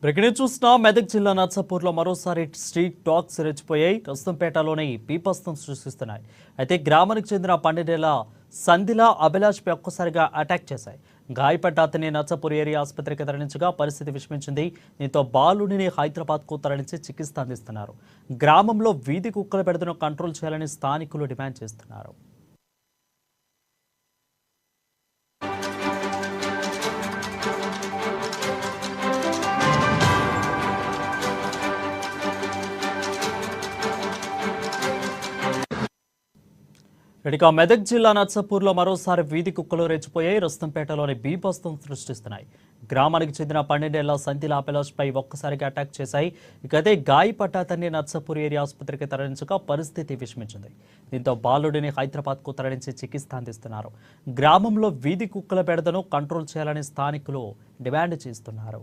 Breaking చూసిన మెదక్ జిల్లా నర్సాపూర్లో మరోసారి స్ట్రీట్ టాక్స్ రెచ్చిపోయాయి. రస్తంపేటలోని బీభత్సం సృష్టిస్తున్నాయి. అయితే గ్రామానికి చెందిన 12 సంధిల అభిలాష్పై ఒక్కసారిగా అటాక్ చేశాయి. గాయపడ్డ అతన్ని నర్సాపూర్ ఏరియా ఆసుపత్రికి తరలించగా పరిస్థితి విషమించింది. దీంతో బాలుడిని హైదరాబాద్కు తరలించి చికిత్స అందిస్తున్నారు. గ్రామంలో వీధి కుక్కల బెడదను కంట్రోల్ చేయాలని స్థానికులు డిమాండ్ చేస్తున్నారు. ఇక మెదక్ జిల్లా నర్సాపూర్లో మరోసారి వీధి కుక్కలు రెచ్చిపోయాయి. రస్తంపేటలోని బీభత్సం సృష్టిస్తున్నాయి. గ్రామానికి చెందిన 12 సంధిల అభిలాష్పై ఒక్కసారిగా అటాక్ చేశాయి. ఇకైతే గాయపడ్డ అతన్ని నర్సాపూర్ ఏరియా ఆసుపత్రికి తరలించగా పరిస్థితి విషమించింది. దీంతో బాలుడిని హైదరాబాద్కు తరలించి చికిత్స అందిస్తున్నారు. గ్రామంలో వీధి కుక్కల బెడదను కంట్రోల్ చేయాలని స్థానికులు డిమాండ్ చేస్తున్నారు.